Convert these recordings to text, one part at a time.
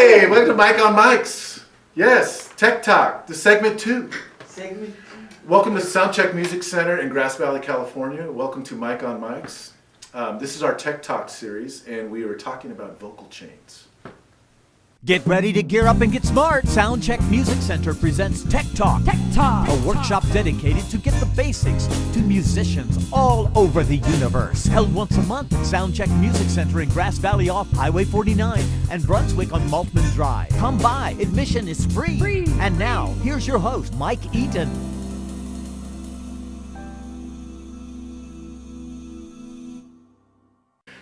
Hey, welcome to Mike on Mics. Yes, Tech Talk, the segment 2. Welcome to Soundcheck Music Center in Grass Valley, California. Welcome to Mike on Mics. This is our Tech Talk series, and we are talking about vocal chains. Get ready to gear up and get smart. Soundcheck Music Center presents Tech Talk. Tech Talk. A workshop dedicated to get the basics to musicians all over the universe. Held once a month at Soundcheck Music Center in Grass Valley off Highway 49 and Brunswick on Maltman Drive. Come by. Admission is free. And now, here's your host, Mike Eaton.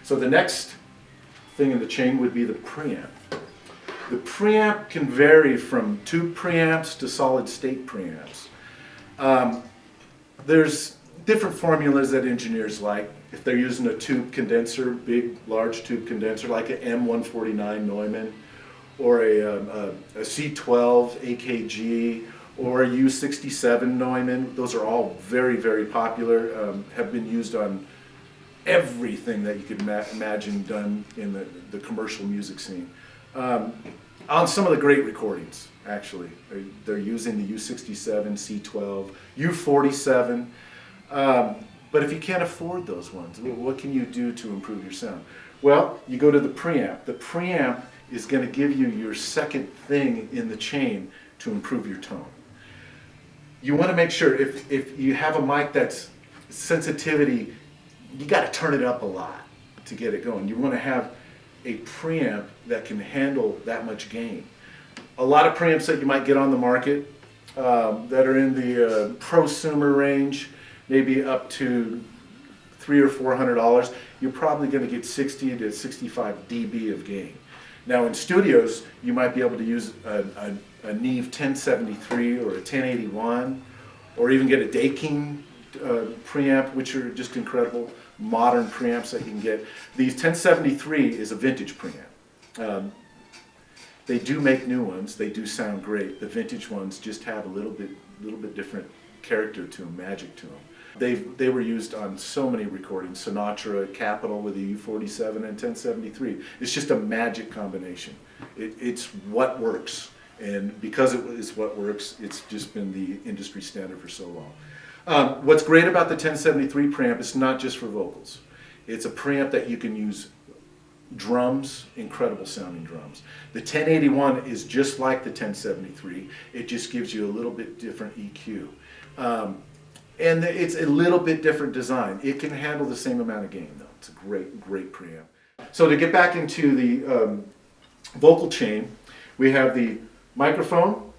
So the next thing in the chain would be the preamp. The preamp can vary from tube preamps to solid state preamps. There's different formulas that engineers like. If they're using a tube condenser, big, large tube condenser, like an M149 Neumann, or a C12 AKG, or a U67 Neumann, those are all very, very popular, have been used on everything that you could imagine done in the commercial music scene. On some of the great recordings, actually. They're using the U67, C12, U47. But if you can't afford those ones, what can you do to improve your sound? Well, you go to the preamp. The preamp is going to give you your second thing in the chain to improve your tone. You want to make sure if you have a mic that's sensitivity, you got to turn it up a lot to get it going. You want to have a preamp that can handle that much gain. A lot of preamps that you might get on the market that are in the prosumer range, maybe up to $300 or $400, you're probably going to get 60 to 65 dB of gain. Now in studios, you might be able to use a Neve 1073 or a 1081, or even get a Daking preamp, which are just incredible modern preamps that you can get. The 1073 is a vintage preamp. They do make new ones. They do sound great. The vintage ones just have a little bit different character to them, magic to them. They were used on so many recordings. Sinatra, Capitol with the U47 and 1073. It's just a magic combination. It's what works, and because it is what works, it's just been the industry standard for so long. What's great about the 1073 preamp is not just for vocals. It's a preamp that you can use drums, incredible sounding drums. The 1081 is just like the 1073. It just gives you a little bit different EQ. And it's a little bit different design. It can handle the same amount of gain though. It's a great preamp. So to get back into the vocal chain, we have the microphone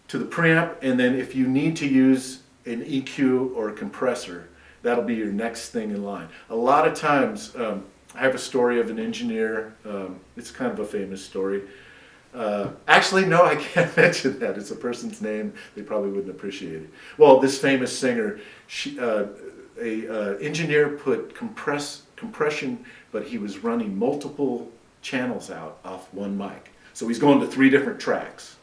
to the preamp, and then if you need to use an EQ or a compressor, that'll be your next thing in line. A lot of times, I have a story of an engineer, it's kind of a famous story. Actually, no, I can't mention that. It's a person's name, they probably wouldn't appreciate it. Well, this famous singer, engineer put compression, but he was running multiple channels out off one mic. So he's going to 3 different tracks.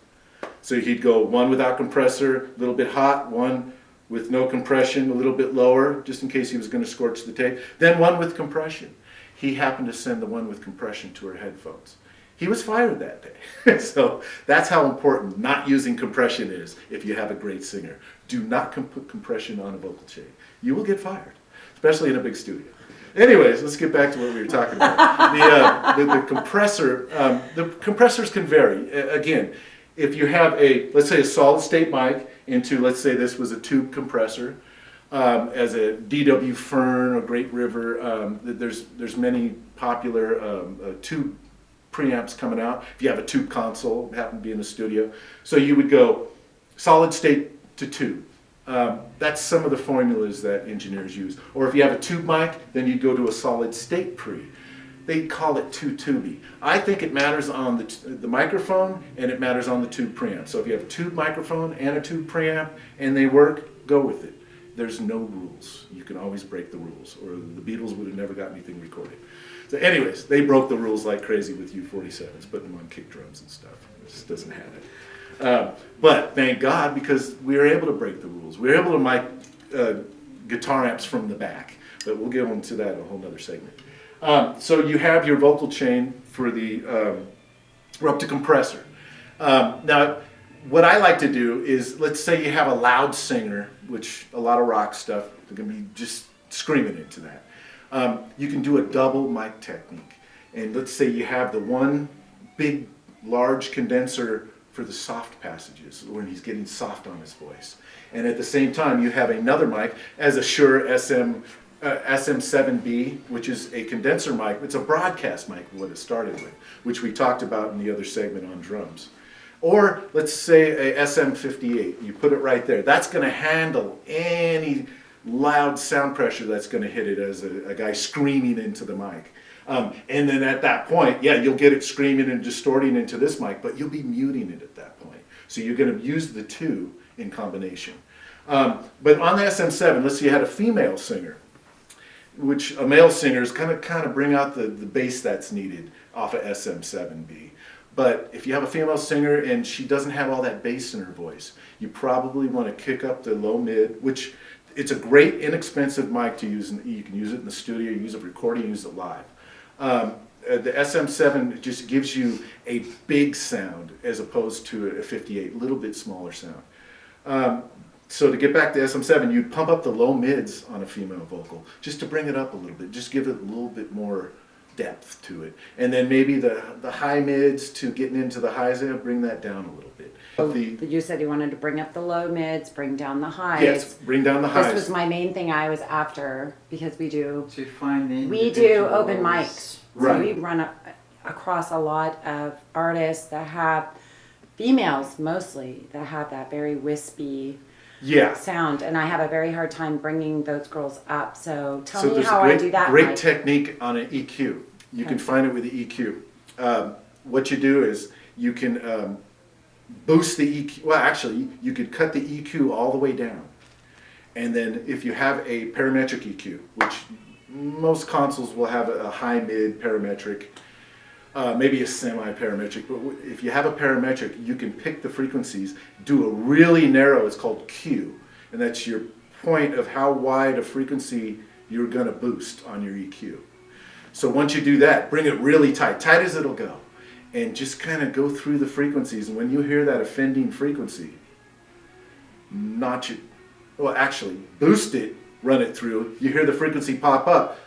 So he'd go one without compressor, a little bit hot, one with no compression, a little bit lower, just in case he was going to scorch the tape, then one with compression. He happened to send the one with compression to her headphones. He was fired that day. So that's how important not using compression is if you have a great singer. Do not put compression on a vocal chain. You will get fired, especially in a big studio. Anyways, let's get back to what we were talking about. The compressor, the compressors can vary. Again, if you have let's say a solid state mic into, let's say this was a tube compressor, as a DW Fern or Great River, there's many popular tube preamps coming out. If you have a tube console, happen to be in the studio, so you would go solid state to tube. That's some of the formulas that engineers use. Or if you have a tube mic, then you'd go to a solid state pre. They call it two-tubey. I think it matters on the microphone, and it matters on the tube preamp. So if you have a tube microphone and a tube preamp and they work, go with it. There's no rules. You can always break the rules, or the Beatles would have never got anything recorded. So anyways, they broke the rules like crazy with U47s, putting them on kick drums and stuff. It just doesn't have it. But thank God, because we were able to break the rules. We were able to mic guitar amps from the back, but we'll get into that in a whole nother segment. So you have your vocal chain for the We're up to compressor. Now, what I like to do is, let's say you have a loud singer, which a lot of rock stuff, they're going to be just screaming into that. You can do a double mic technique. And let's say you have the one big, large condenser for the soft passages, when he's getting soft on his voice. And at the same time, you have another mic as a Shure SM7B, which is a condenser mic. It's a broadcast mic, what it started with, which we talked about in the other segment on drums. Or let's say a SM58, you put it right there. That's going to handle any loud sound pressure that's going to hit it as a guy screaming into the mic. And then at that point, yeah, you'll get it screaming and distorting into this mic, but you'll be muting it at that point. So you're going to use the two in combination. But on the SM7, let's say you had a female singer, which a male singer is kind of bring out the bass that's needed off of SM7B. But if you have a female singer and she doesn't have all that bass in her voice, you probably want to kick up the low mid, which it's a great inexpensive mic to use. You can use it in the studio, use it for recording, use it live. The SM7 just gives you a big sound as opposed to a 58, a little bit smaller sound. So to get back to SM7, you'd pump up the low mids on a female vocal just to bring it up a little bit, just give it a little bit more depth to it. And then maybe the high mids to getting into the highs, bring that down a little bit. You said you wanted to bring up the low mids, bring down the highs. Yes, bring down the highs. This was my main thing I was after, because we do open individuals. mics. Right. So we run across a lot of artists that have, females mostly, that have that very wispy sound, and I have a very hard time bringing those girls up. So tell me how I do that. Great technique on an EQ. You can find it with the EQ. What you do is you can boost the EQ. Well, actually, you could cut the EQ all the way down, and then if you have a parametric EQ, which most consoles will have a high mid parametric, maybe a semi-parametric, but if you have a parametric, you can pick the frequencies, do a really narrow, it's called Q, and that's your point of how wide a frequency you're going to boost on your EQ. So once you do that, bring it really tight, tight as it'll go, and just kind of go through the frequencies, and when you hear that offending frequency, notch it, well actually, boost it, run it through, you hear the frequency pop up,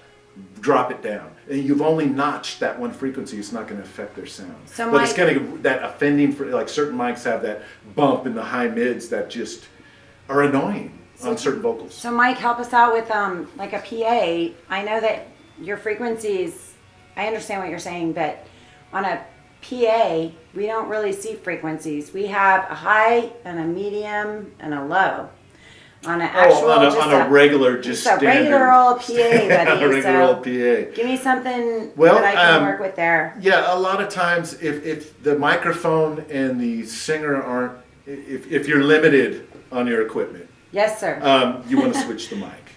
drop it down. And you've only notched that one frequency, it's not going to affect their sound. So but it's going to, that offending, like certain mics have that bump in the high mids that just are annoying on certain vocals. So Mike, help us out with like a PA. I know that your frequencies, I understand what you're saying, but on a PA, we don't really see frequencies. We have a high and a medium and a low. On an actual, on a regular, just a regular old PA, buddy. A regular old PA. Give me something that I can work with there. Yeah, a lot of times, if the microphone and the singer aren't, if you're limited on your equipment, yes, sir. You want to switch the mic.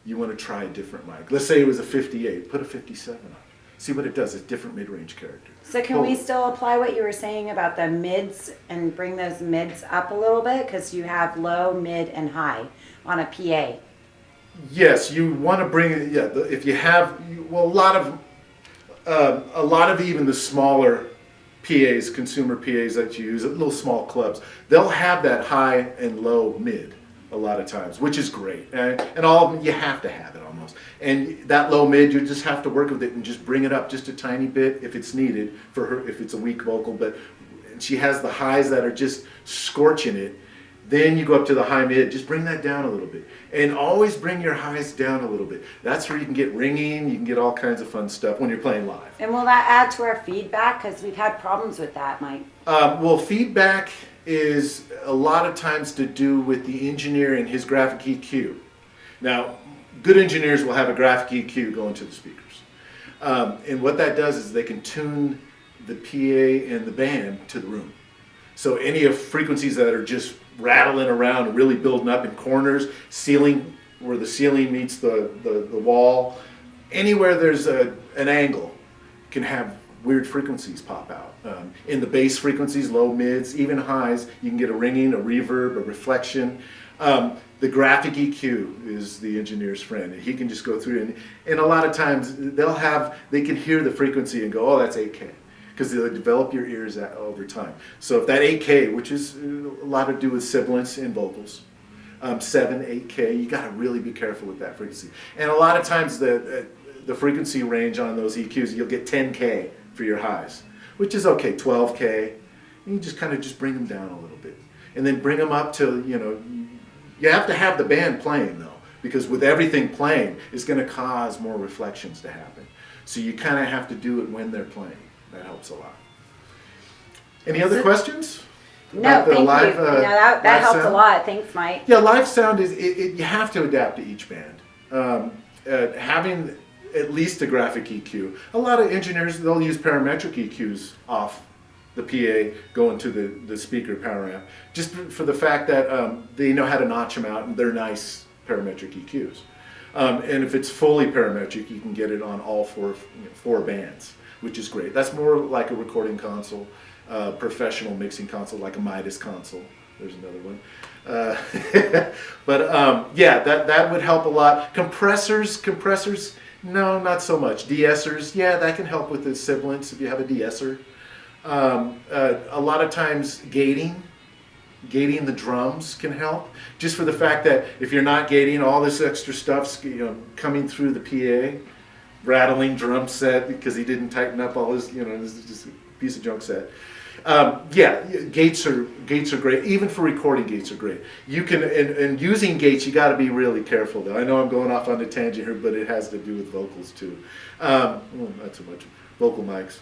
You want to try a different mic. Let's say it was a 58. Put a 57 on. See what it does. It's different mid-range character. So can we still apply what you were saying about the mids and bring those mids up a little bit? Because you have low, mid, and high on a PA. Yes, you want to bring, if you have, well, a lot of even the smaller PAs, consumer PAs that you use at little small clubs, they'll have that high and low mid a lot of times, which is great. And all of them, you have to have it almost. And that low mid, you just have to work with it and just bring it up just a tiny bit if it's needed for her, if it's a weak vocal. But she has the highs that are just scorching it. Then you go up to the high mid, just bring that down a little bit. And always bring your highs down a little bit. That's where you can get ringing, you can get all kinds of fun stuff when you're playing live. And will that add to our feedback? Because we've had problems with that, Mike. Well, feedback is a lot of times to do with the engineer and his graphic EQ. Now, good engineers will have a graphic EQ going to the speakers. And what that does is they can tune the PA and the band to the room. So any of frequencies that are just rattling around, really building up in corners, ceiling, where the ceiling meets the wall, anywhere there's an angle can have weird frequencies pop out. In the bass frequencies, low mids, even highs, you can get a ringing, a reverb, a reflection. The graphic EQ is the engineer's friend. He can just go through and a lot of times they can hear the frequency and go, oh, that's 8K. because they'll develop your ears over time. So if that 8K, which is a lot to do with sibilance in vocals, 7, 8K, you got to really be careful with that frequency. And a lot of times the frequency range on those EQs, you'll get 10K for your highs, which is okay, 12K. And you just kind of just bring them down a little bit. And then bring them up to, you have to have the band playing though, because with everything playing, it's going to cause more reflections to happen. So you kind of have to do it when they're playing. That helps a lot. Any other questions? No, thank you. That live helps a sound? lot. Thanks, Mike. Yeah, live sound is, you have to adapt to each band. Having at least a graphic EQ. A lot of engineers, they'll use parametric EQs off the PA going to the speaker power amp, just for the fact that they know how to notch them out and they're nice parametric EQs. And if it's fully parametric, you can get it on all four bands, which is great. That's more like a recording console, professional mixing console, like a Midas console. There's another one. But yeah, that would help a lot. Compressors, no, not so much. De-essers, yeah, that can help with the sibilance if you have a de-esser. A lot of times gating the drums can help, just for the fact that if you're not gating, all this extra stuff's coming through the PA, rattling drum set because he didn't tighten up all his, this is just a piece of junk set. Yeah, gates are great. Even for recording, gates are great. You can, and using gates, you got to be really careful though. I know I'm going off on a tangent here, but it has to do with vocals too. Not so much vocal mics.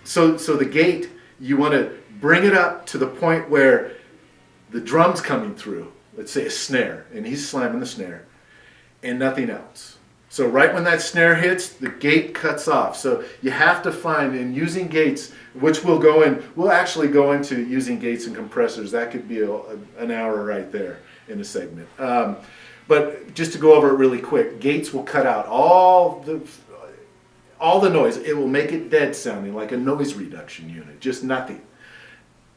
So the gate, you want to bring it up to the point where the drum's coming through. Let's say a snare, and he's slamming the snare, and nothing else. So right when that snare hits, the gate cuts off. So you have to find, in using gates, which we'll actually go into using gates and compressors. That could be an hour right there in a segment. But just to go over it really quick, gates will cut out all the noise. It will make it dead sounding, like a noise reduction unit, just nothing,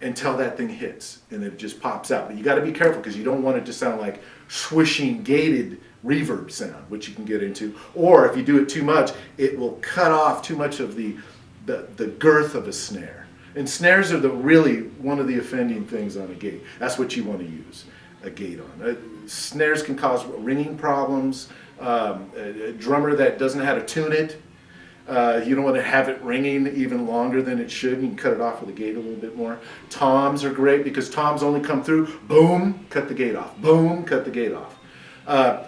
until that thing hits, and it just pops out. But you got to be careful because you don't want it to sound like swishing gated reverb sound, which you can get into. Or if you do it too much, it will cut off too much of the girth of a snare. And snares are really one of the offending things on a gate. That's what you want to use a gate on. Snares can cause ringing problems. A drummer that doesn't know how to tune it, you don't want to have it ringing even longer than it should. You can cut it off with a gate a little bit more. Toms are great because toms only come through, boom, cut the gate off. Boom, cut the gate off.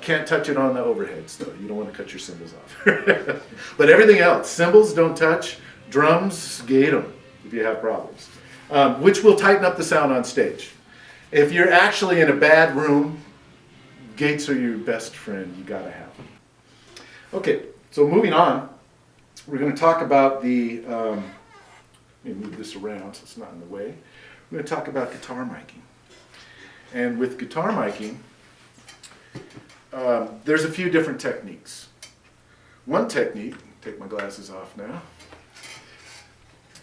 Can't touch it on the overheads though. You don't want to cut your cymbals off. But everything else, cymbals don't touch, drums, gate them if you have problems. Which will tighten up the sound on stage. If you're actually in a bad room, gates are your best friend. You gotta have them. Okay, so moving on. We're going to talk about let me move this around so it's not in the way. We're going to talk about guitar miking. And with guitar miking, there's a few different techniques. One technique, take my glasses off now,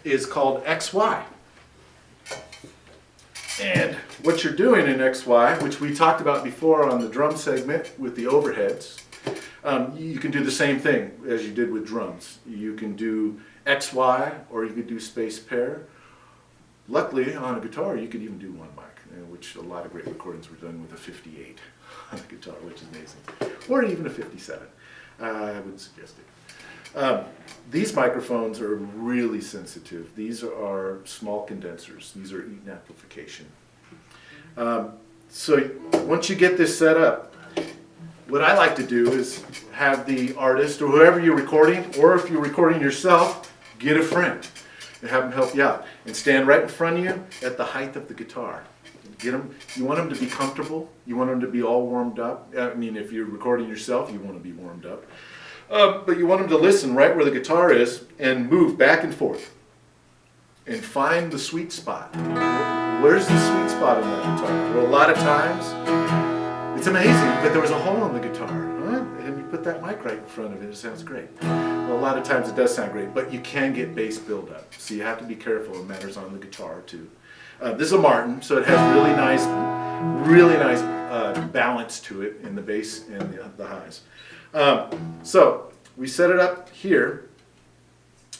is called XY. And what you're doing in XY, which we talked about before on the drum segment with the overheads, you can do the same thing as you did with drums. You can do XY or you could do space pair. Luckily, on a guitar, you could even do one mic, which a lot of great recordings were done with a 58 on the guitar, which is amazing. Or even a 57. I wouldn't suggest it. These microphones are really sensitive. These are small condensers. These are Eaton amplification. So once you get this set up, what I like to do is have the artist or whoever you're recording, or if you're recording yourself, get a friend and have them help you out. And stand right in front of you at the height of the guitar. You want them to be comfortable. You want them to be all warmed up. I mean, if you're recording yourself, you want to be warmed up. But you want them to listen right where the guitar is and move back and forth. And find the sweet spot. Where's the sweet spot on that guitar? Well, a lot of times, it's amazing, but there was a hole in the guitar, huh? And you put that mic right in front of it, it sounds great. Well, a lot of times it does sound great, but you can get bass buildup, so you have to be careful. It matters on the guitar too. This is a Martin, so it has really nice balance to it in the bass and the highs. So we set it up here.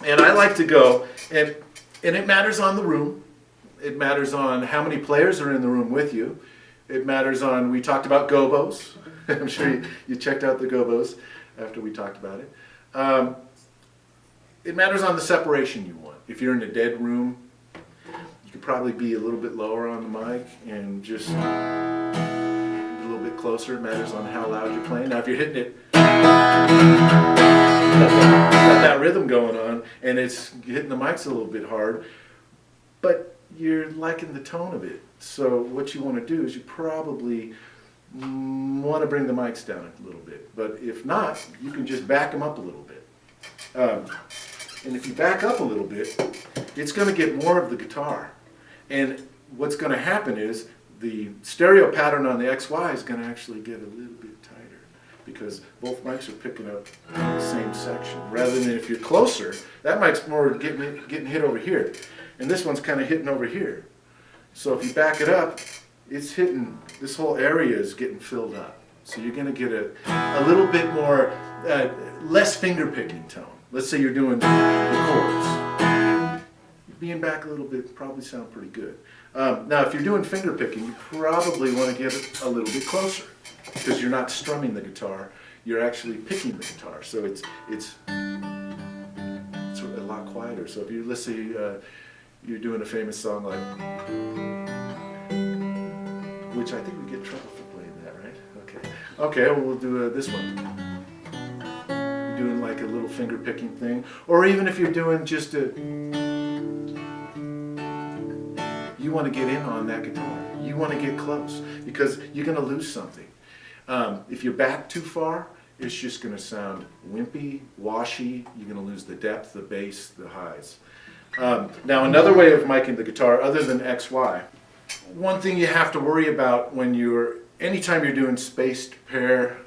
And I like to go, and it matters on the room. It matters on how many players are in the room with you. It matters on, we talked about gobos. I'm sure you checked out the gobos after we talked about it. It matters on the separation you want. If you're in a dead room, you could probably be a little bit lower on the mic and just a little bit closer. It matters on how loud you're playing. Now if you're hitting it, got that rhythm going on, and it's hitting the mics a little bit hard, but you're liking the tone of it. So what you want to do is you probably want to bring the mics down a little bit. But if not, you can just back them up a little bit. And if you back up a little bit, it's going to get more of the guitar. And what's going to happen is the stereo pattern on the XY is going to actually get a little bit tighter, because both mics are picking up the same section. Rather than if you're closer, that mic's more getting hit over here, and this one's kind of hitting over here. So if you back it up, it's hitting, this whole area is getting filled up. So you're going to get a little bit more, less finger picking tone. Let's say you're doing the chords. Being back a little bit probably sound pretty good. Now if you're doing finger picking, you probably want to get it a little bit closer, because you're not strumming the guitar, you're actually picking the guitar. So it's a lot quieter. So if you, let's say you're doing a famous song like, which I think we get in trouble for playing that, right? Okay. Okay, well, we'll do this one. You're doing like a little finger picking thing, or even if you're doing just a, you want to get in on that guitar. You want to get close, because you're going to lose something. If you're back too far, it's just going to sound wimpy, washy. You're going to lose the depth, the bass, the highs. Now another way of miking the guitar, other than XY, one thing you have to worry about when anytime you're doing spaced pair,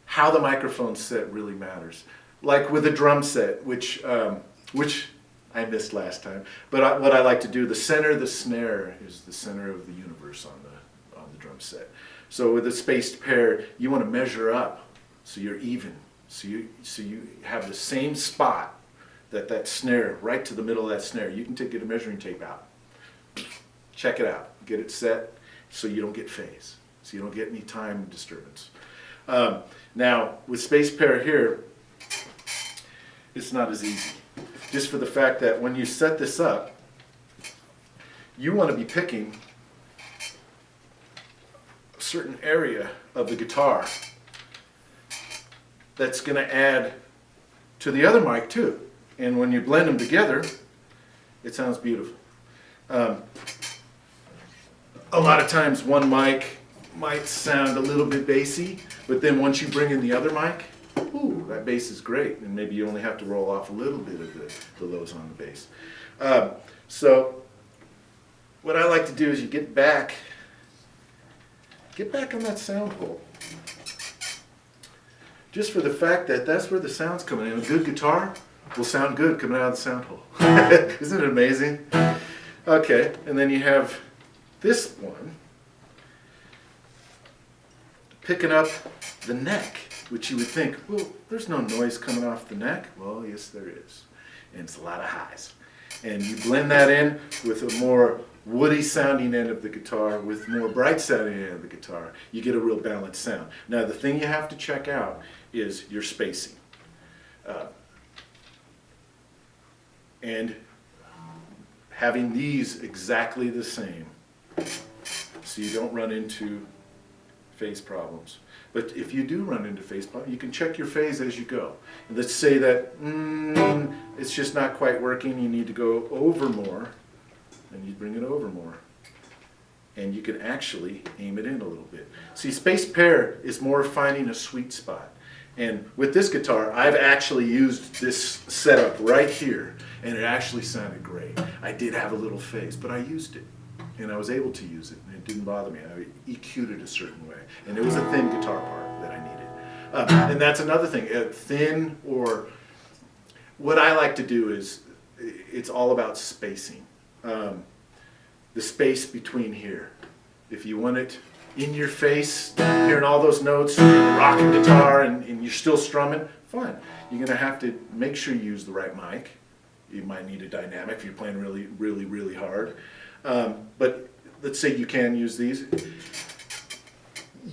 how the microphone set really matters. Like with a drum set, which I missed last time, but what I like to do, the center of the snare is the center of the universe on the drum set. So with a spaced pair, you want to measure up so you're even. So you have the same spot, that snare, right to the middle of that snare. You can get a measuring tape out. Check it out. Get it set so you don't get phase. So you don't get any time disturbance. Now, with spaced pair here, it's not as easy. Just for the fact that when you set this up, you want to be picking a certain area of the guitar that's going to add to the other mic too. And when you blend them together, it sounds beautiful. A lot of times one mic might sound a little bit bassy, but then once you bring in the other mic, ooh, that bass is great, and maybe you only have to roll off a little bit of the lows on the bass. So what I like to do is you get back on that sound hole. Just for the fact that that's where the sound's coming in. A good guitar will sound good coming out of the sound hole. Isn't it amazing? Okay, and then you have this one picking up the neck, which you would think, well, there's no noise coming off the neck. Well, yes, there is. And it's a lot of highs. And you blend that in with a more woody sounding end of the guitar, with more bright sounding end of the guitar. You get a real balanced sound. Now, the thing you have to check out is your spacing. And having these exactly the same, so you don't run into phase problems. But if you do run into phase problems, you can check your phase as you go. And let's say that it's just not quite working, you need to go over more, and you bring it over more. And you can actually aim it in a little bit. See, spaced pair is more finding a sweet spot. And with this guitar, I've actually used this setup right here, and it actually sounded great. I did have a little phase, but I used it, and I was able to use it, and it didn't bother me. I EQ'd it a certain way, and it was a thin guitar part that I needed. And that's another thing, thin, or what I like to do is, it's all about spacing. The space between here. If you want it in your face, hearing all those notes, rocking guitar, and you're still strumming, fine. You're gonna have to make sure you use the right mic. You might need a dynamic if you're playing really, really, really hard. But let's say you can use these.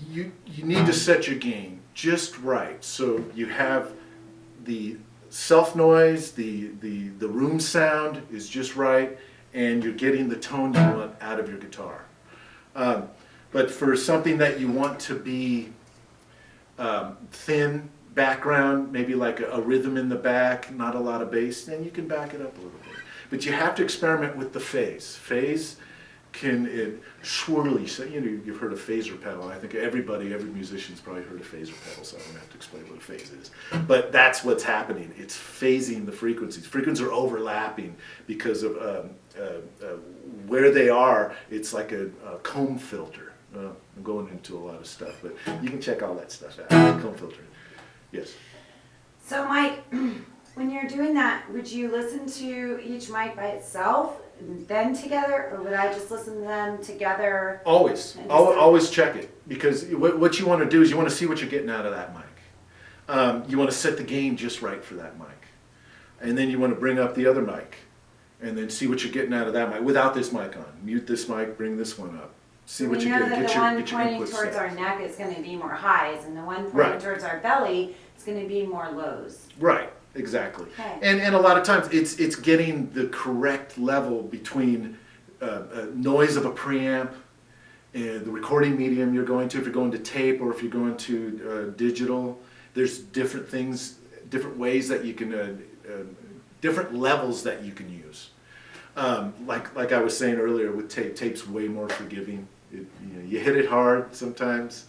You need to set your gain just right, so you have the self noise, the room sound is just right, and you're getting the tone you want out of your guitar. But for something that you want to be thin background, maybe like a rhythm in the back, not a lot of bass, then you can back it up a little bit. But you have to experiment with the phase. Phase can swirly. So you've heard of phaser pedal. I think every musician's probably heard of phaser pedal, so I don't have to explain what a phase is. But that's what's happening. It's phasing the frequencies. Frequencies are overlapping because of where they are. It's like a comb filter. I'm going into a lot of stuff, but you can check all that stuff out. Comb filter. Yes. So Mike, when you're doing that, would you listen to each mic by itself and then together, or would I just listen to them together? Always. Always check it, because what you want to do is you want to see what you're getting out of that mic. You want to set the gain just right for that mic. And then you want to bring up the other mic and then see what you're getting out of that mic without this mic on. Mute this mic, bring this one up. See what you get. We know that the one pointing input towards set. our neck is going to be more highs, and the one pointing Right. towards our belly is going to be more lows. Right, exactly. Okay. And a lot of times it's getting the correct level between noise of a preamp and the recording medium you're going to. If you're going to tape or if you're going to digital, there's different things, different ways that you can, different levels that you can use. Like I was saying earlier with tape, tape's way more forgiving. You hit it hard sometimes,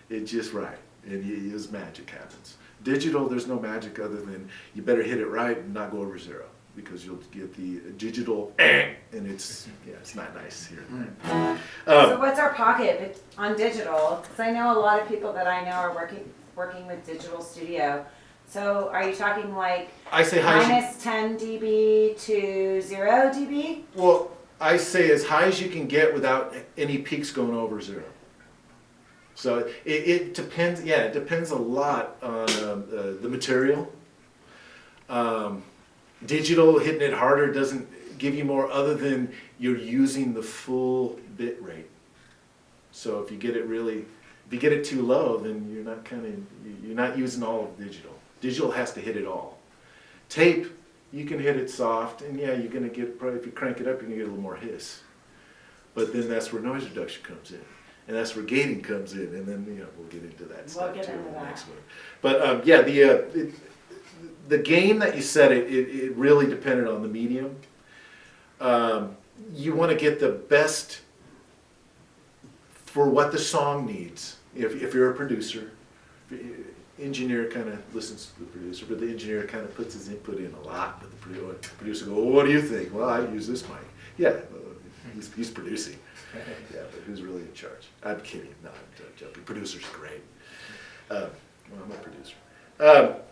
it's just right, and just magic happens. Digital, there's no magic other than you better hit it right and not go over zero, because you'll get the digital and it's not nice here and there. So what's our pocket on digital? Because I know a lot of people that I know are working with Digital Studio. So are you talking like I say high. minus 10 dB to 0 dB? Well, I say as high as you can get without any peaks going over zero. So it depends. Yeah, it depends a lot on the material. Digital, hitting it harder doesn't give you more, other than you're using the full bit rate. So if you get it too low, then you're not using all of digital. Digital has to hit it all. Tape, you can hit it soft, and yeah, you're gonna get, probably if you crank it up, you're gonna get a little more hiss. But then that's where noise reduction comes in, and that's where gating comes in, and then we'll get into that stuff too in the next one. But yeah, the gain that you set it really depended on the medium. You want to get the best for what the song needs. If you're a producer, engineer kind of listens to the producer, but the engineer kind of puts his input in a lot. But the producer goes, well, "What do you think?" "Well, I use this mic." Yeah, he's producing. Yeah, but who's really in charge? I'm kidding. No, I'm joking. Producer's great. Well, I'm a producer.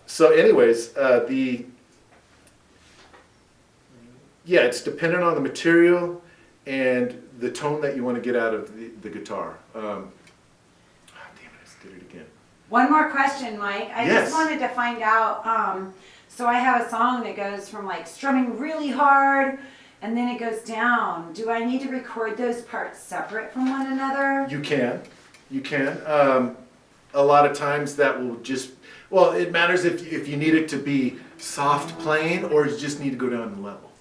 So, anyways, it's dependent on the material and the tone that you want to get out of the guitar. Damn it, I just did it again. One more question, Mike. I Yes. just wanted to find out, so I have a song that goes from like strumming really hard and then it goes down. Do I need to record those parts separate from one another? You can. A lot of times that will just, well, it matters if you need it to be soft playing or you just need to go down in level.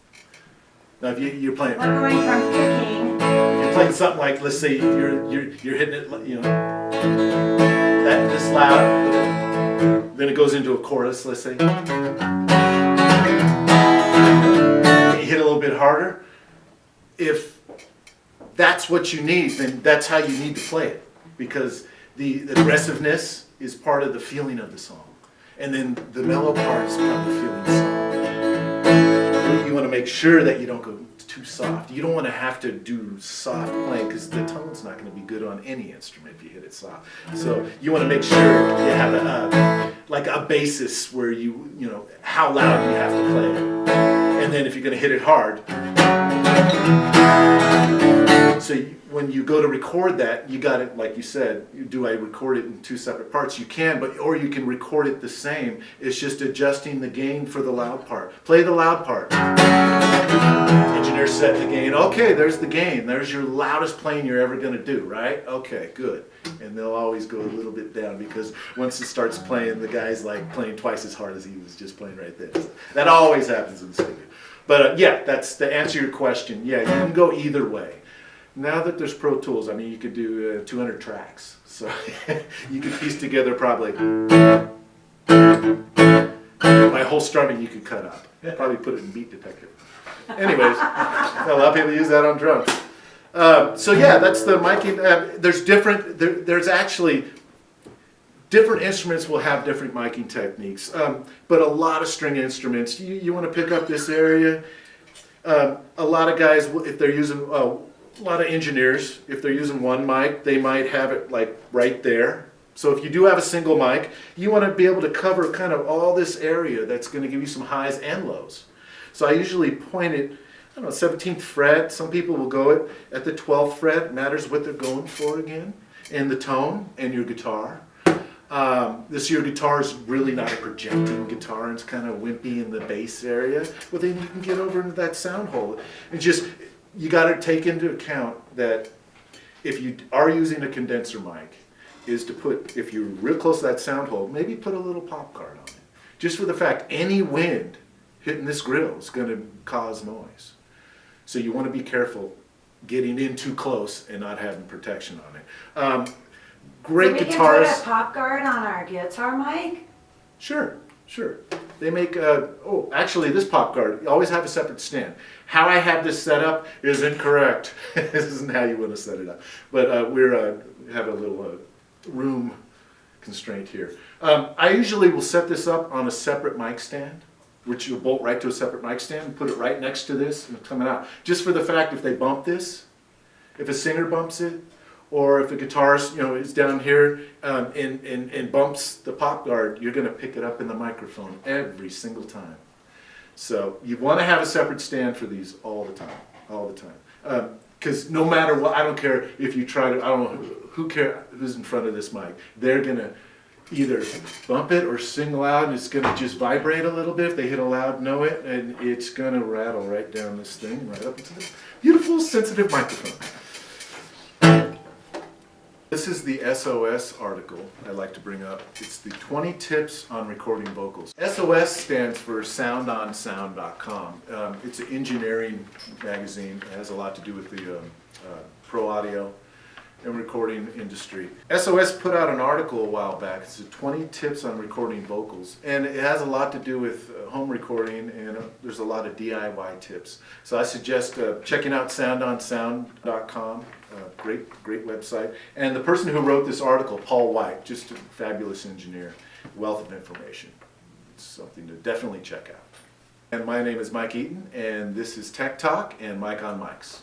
Now if you're playing, Like going from picking. you're playing something like, let's say you're hitting it, that this loud, then it goes into a chorus, let's say. You hit a little bit harder. If that's what you need, then that's how you need to play it, because the aggressiveness is part of the feeling of the song, and then the mellow part is part of the feeling of the song. You want to make sure that you don't go too soft. You don't want to have to do soft playing, because the tone's not going to be good on any instrument if you hit it soft. So you want to make sure you have a basis where how loud you have to play it. And then if you're going to hit it hard, So when you go to record that, you got it, like you said, do I record it in two separate parts? You can, or you can record it the same. It's just adjusting the gain for the loud part. Play the loud part. Engineer set the gain. Okay, there's the gain. There's your loudest playing you're ever going to do, right? Okay, good. And they'll always go a little bit down because once it starts playing, the guy's like playing twice as hard as he was just playing right there. So that always happens in the studio. But yeah, that's to answer your question. Yeah, you can go either way. Now that there's Pro Tools, I mean, you could do 200 tracks. So you could piece together probably my whole strumming you could cut up. Probably put it in Beat Detector. Anyways, a lot of people use that on drums. So yeah, that's the miking. There's actually different instruments will have different miking techniques, but a lot of string instruments, you want to pick up this area. A lot of guys, if they're using, a lot of engineers, if they're using one mic, they might have it like right there. So if you do have a single mic, you want to be able to cover kind of all this area that's going to give you some highs and lows. So I usually point it, I don't know, 17th fret. Some people will go at the 12th fret. It matters what they're going for again, and the tone and your guitar. Your guitar is really not a projecting guitar. It's kind of wimpy in the bass area. Well, then you can get over into that sound hole. It's just, you got to take into account that if you are using a condenser mic, is to put, if you're real close to that sound hole, maybe put a little pop guard on it. Just for the fact any wind hitting this grill is going to cause noise. So you want to be careful getting in too close and not having protection on it. Great so we guitarists. can put a pop guard on our guitar mic? Sure. They make, actually this pop guard, you always have a separate stand. How I have this set up is incorrect. This isn't how you want to set it up. But we have a little room constraint here. I usually will set this up on a separate mic stand, which you'll bolt right to a separate mic stand and put it right next to this and coming out. Just for the fact if they bump this, if a singer bumps it, or if a guitarist, is down here and bumps the pop guard, you're going to pick it up in the microphone every single time. So you want to have a separate stand for these all the time. Because no matter what, I don't care if you try to, I don't know who's in front of this mic. They're going to either bump it or sing loud, and it's going to just vibrate a little bit if they hit a loud note, and it's going to rattle right down this thing, right up into the beautiful, sensitive microphone. This is the SOS article I like to bring up. It's the 20 tips on recording vocals. SOS stands for soundonsound.com. It's an engineering magazine. It has a lot to do with the pro audio and recording industry. SOS put out an article a while back. It's 20 tips on recording vocals. And it has a lot to do with home recording, and there's a lot of DIY tips. So I suggest checking out soundonsound.com. Great website. And the person who wrote this article, Paul White, just a fabulous engineer, wealth of information. It's something to definitely check out. And my name is Mike Eaton, and this is Tech Talk and Mike on Mics.